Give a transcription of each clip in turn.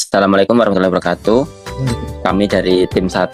Assalamualaikum warahmatullahi wabarakatuh. Kami dari tim 1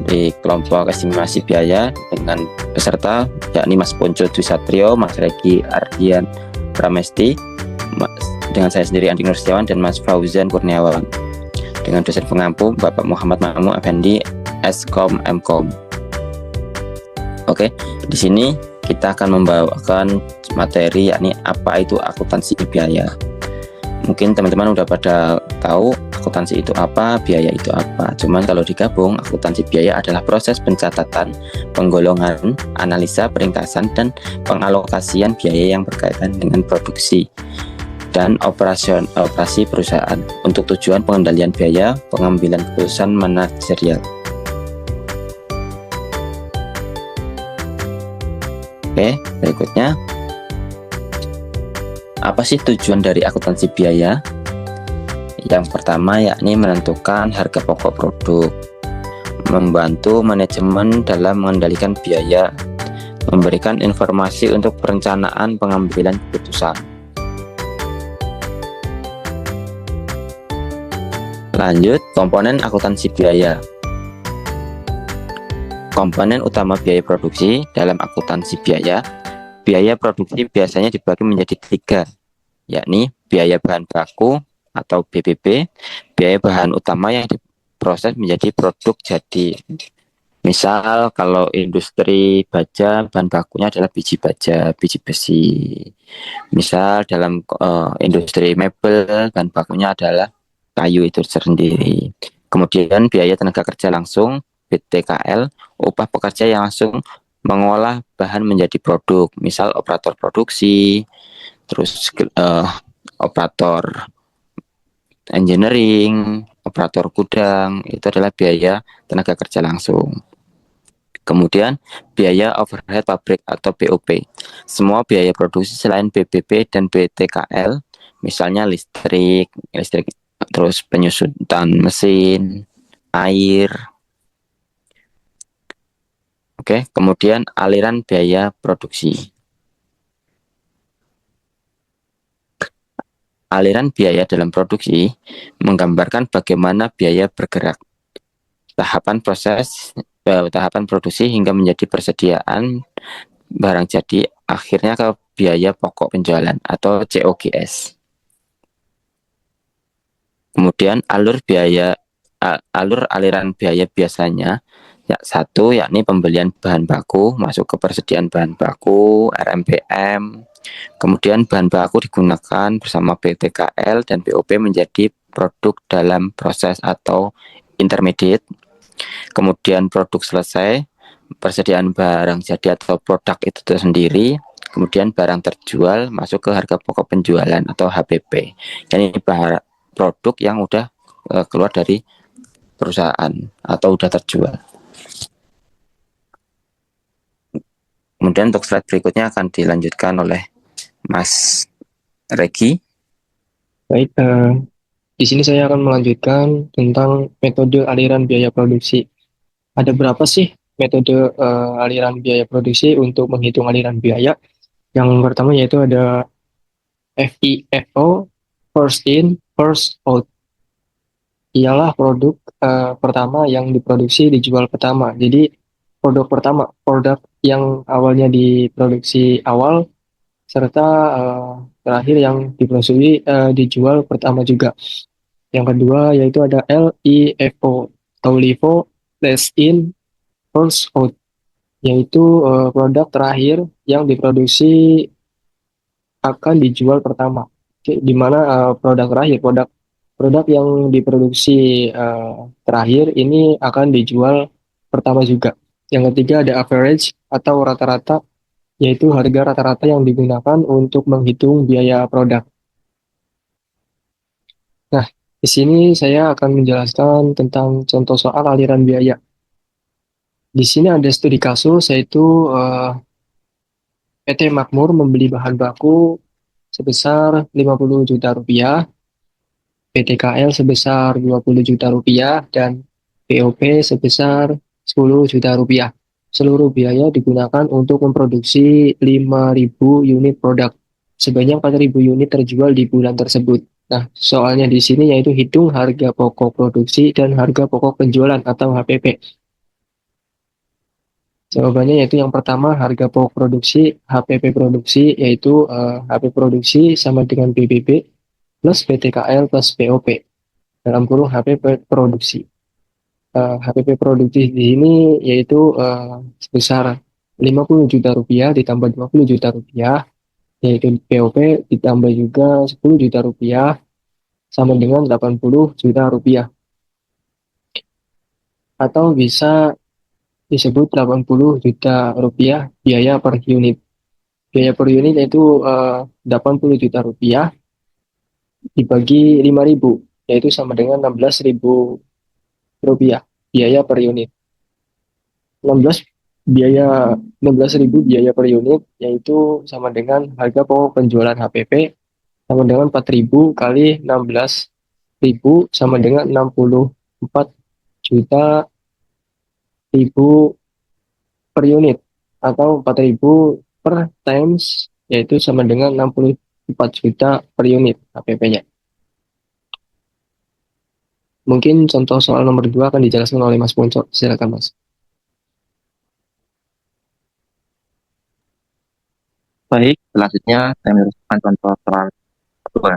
di kelompok estimasi biaya dengan peserta yakni Mas Ponco Dwi Satrio, Mas Regi Ardian Pramesti, dengan saya sendiri Andi Nur Setiawan dan Mas Fauzan Kurniawan, dengan dosen pengampu Bapak Muhammad Mamu Effendi Skom Mkom. Oke, di sini kita akan membawakan materi yakni apa itu akuntansi biaya. Mungkin teman-teman udah pada tahu akuntansi itu apa, biaya itu apa. Cuman kalau digabung, akuntansi biaya adalah proses pencatatan, penggolongan, analisa, peringkasan, dan pengalokasian biaya yang berkaitan dengan produksi dan operasi perusahaan untuk tujuan pengendalian biaya, pengambilan keputusan manajerial. Oke, berikutnya. Apa sih tujuan dari akuntansi biaya? Yang pertama yakni menentukan harga pokok produk, membantu manajemen dalam mengendalikan biaya, memberikan informasi untuk perencanaan pengambilan keputusan. Lanjut, komponen akuntansi biaya. Komponen utama biaya produksi dalam akuntansi biaya. Biaya produksi biasanya dibagi menjadi 3, yakni biaya bahan baku atau BBB, biaya bahan utama yang diproses menjadi produk jadi. Misal kalau industri baja, bahan bakunya adalah biji baja, biji besi. Misal dalam industri mebel, bahan bakunya adalah kayu itu sendiri. Kemudian biaya tenaga kerja langsung, BTKL, upah pekerja yang langsung mengolah bahan menjadi produk, misal operator produksi, terus operator engineering, operator gudang, itu adalah biaya tenaga kerja langsung. Kemudian biaya overhead pabrik atau BOP. Semua biaya produksi selain BBB dan BTKL, misalnya listrik, terus penyusutan mesin, air. Oke, kemudian aliran biaya produksi. Aliran biaya dalam produksi menggambarkan bagaimana biaya bergerak. Tahapan produksi hingga menjadi persediaan barang jadi, akhirnya ke biaya pokok penjualan atau COGS. Kemudian alur aliran biaya biasanya. Satu, yakni pembelian bahan baku masuk ke persediaan bahan baku RMBM. Kemudian bahan baku digunakan bersama BTKL dan BOP menjadi produk dalam proses atau intermediate. Kemudian produk selesai, persediaan barang jadi atau produk itu sendiri. Kemudian barang terjual masuk ke harga pokok penjualan atau HPP. Ini produk yang udah keluar dari perusahaan atau udah terjual. Kemudian untuk slide berikutnya akan dilanjutkan oleh Mas Regi. Baik, di sini saya akan melanjutkan tentang metode aliran biaya produksi. Ada berapa sih metode aliran biaya produksi untuk menghitung aliran biaya? Yang pertama yaitu ada FIFO, first in, first out. Ialah produk pertama yang diproduksi dijual pertama. Jadi produk pertama, produk yang awalnya diproduksi awal, serta terakhir yang diproduksi dijual pertama juga. Yang kedua yaitu ada LIFO atau LIFO, last in, first out, yaitu produk terakhir yang diproduksi akan dijual pertama. Oke, di mana produk terakhir, produk yang diproduksi terakhir ini akan dijual pertama juga. Yang ketiga ada average atau rata-rata, yaitu harga rata-rata yang digunakan untuk menghitung biaya produk. Nah, di sini saya akan menjelaskan tentang contoh soal aliran biaya. Di sini ada studi kasus, yaitu PT Makmur membeli bahan baku sebesar 50 juta rupiah, PTKL sebesar 20 juta rupiah, dan POP sebesar 10 juta rupiah. Seluruh biaya digunakan untuk memproduksi 5.000 unit produk. Sebanyak 4.000 unit terjual di bulan tersebut. Nah, soalnya di sini yaitu hitung harga pokok produksi dan harga pokok penjualan atau HPP. Jawabannya yaitu yang pertama harga pokok produksi, HPP produksi, yaitu HP produksi sama dengan BBB plus PTKL plus POP dalam kurung HPP produksi. HPP produksi di sini yaitu sebesar 50 juta rupiah ditambah 20 juta rupiah, yaitu POP ditambah juga 10 juta rupiah sama dengan 80 juta rupiah. Atau bisa disebut 80 juta rupiah biaya per unit. Biaya per unit yaitu 80 juta rupiah dibagi 5.000, yaitu sama dengan 16.000 rupiah biaya per unit. 16 biaya 16.000 biaya per unit yaitu sama dengan harga pokok penjualan HPP sama dengan 4.000 kali 16.000 sama dengan 64 juta ribu per unit atau 4.000 per times yaitu sama dengan 64 juta per unit HPP-nya. Mungkin contoh soal nomor 2 akan dijelaskan oleh Mas Ponco. Silakan Mas. Baik, selanjutnya saya meneruskan contoh soal kedua.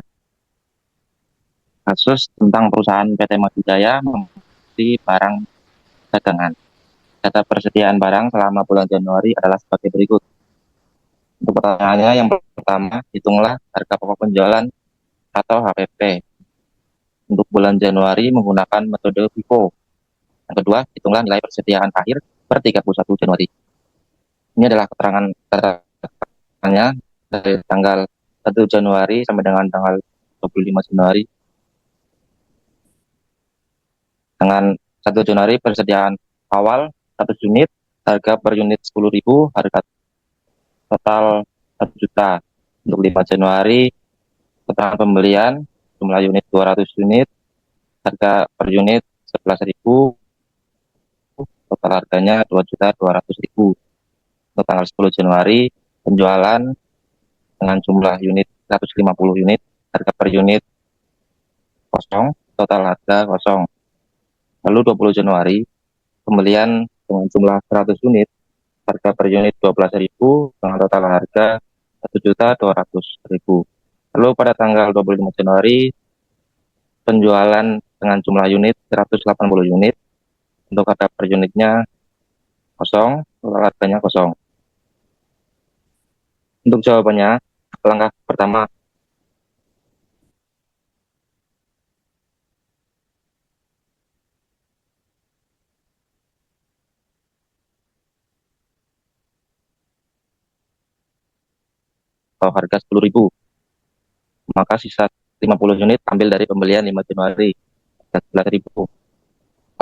Kasus tentang perusahaan PT Madijaya membeli barang dagangan. Data persediaan barang selama bulan Januari adalah sebagai berikut. Untuk pertanyaannya, yang pertama, hitunglah harga pokok penjualan atau HPP untuk bulan Januari menggunakan metode FIFO. Yang kedua, hitunglah nilai persediaan akhir per 31 Januari. Ini adalah keterangannya dari tanggal 1 Januari sampai dengan tanggal 25 Januari. Dengan 1 Januari persediaan awal 100 unit, harga per unit 10.000, harga total 1 juta. Untuk 5 Januari, keterangan pembelian, jumlah unit 200 unit, harga per unit 11.000, total harganya 2.200.000. Untuk tanggal 10 Januari, penjualan dengan jumlah unit 150 unit, harga per unit kosong, total harga kosong. Lalu 20 Januari, pembelian dengan jumlah 100 unit, harga per unit 12.000 dengan total harga 1.200.000. Lalu pada tanggal 25 Januari, penjualan dengan jumlah unit 180 unit, untuk harga per unitnya kosong, total harganya kosong. Untuk jawabannya, langkah pertama, kalau harga 10.000, maka sisa 50 unit ambil dari pembelian 5 Januari, 11.000.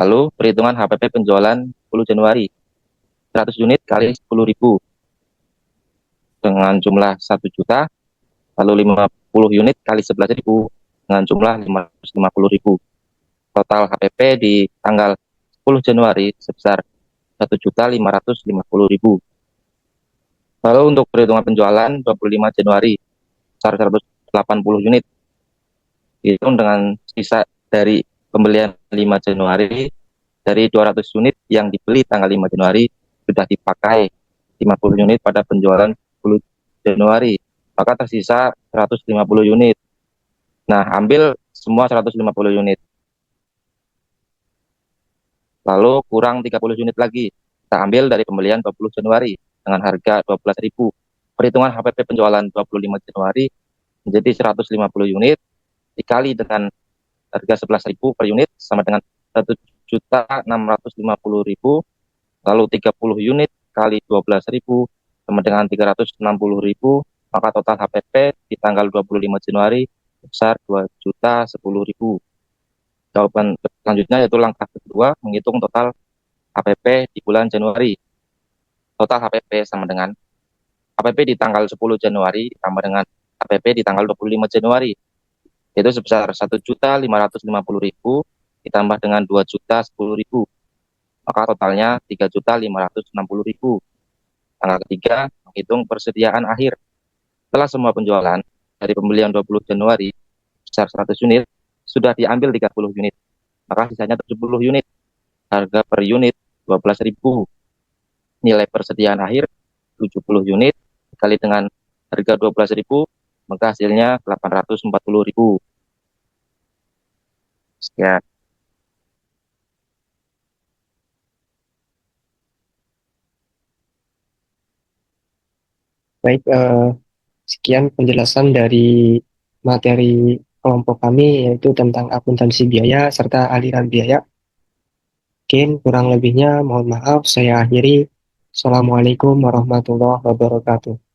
Lalu perhitungan HPP penjualan 10 Januari, 100 unit kali 10.000 dengan jumlah 1 juta, lalu 50 unit kali 11.000 dengan jumlah 550.000. Total HPP di tanggal 10 Januari sebesar 1.550.000. Lalu untuk perhitungan penjualan 25 Januari sebesar 180 unit, hitung dengan sisa dari pembelian 5 Januari, dari 200 unit yang dibeli tanggal 5 Januari sudah dipakai 50 unit pada penjualan 10 Januari, maka tersisa 150 unit. Nah, ambil semua 150 unit. Lalu kurang 30 unit lagi. Kita ambil dari pembelian 20 Januari dengan harga 12.000. Perhitungan HPP penjualan 25 Januari menjadi 150 unit dikali dengan harga 11.000 per unit sama dengan 1.650.000. Lalu 30 unit kali 12.000 sama dengan 360.000, maka total HPP di tanggal 25 Januari sebesar 2.010.000. Jawaban selanjutnya yaitu langkah kedua, menghitung total HPP di bulan Januari. Total HPP sama dengan HPP di tanggal 10 Januari ditambah dengan HPP di tanggal 25 Januari, yaitu sebesar 1.550.000 ditambah dengan 2.010.000, maka totalnya 3.560.000. Langkah ketiga, menghitung persediaan akhir. Setelah semua penjualan dari pembelian 20 Januari sebesar 100 unit, sudah diambil 30 unit. Maka sisanya 70 unit. Harga per unit 12.000. Nilai persediaan akhir 70 unit dikali dengan harga 12.000, maka hasilnya 840.000. Sekian. Baik, sekian penjelasan dari materi kelompok kami yaitu tentang akuntansi biaya serta aliran biaya. Mungkin kurang lebihnya mohon maaf saya akhiri. Assalamualaikum warahmatullahi wabarakatuh.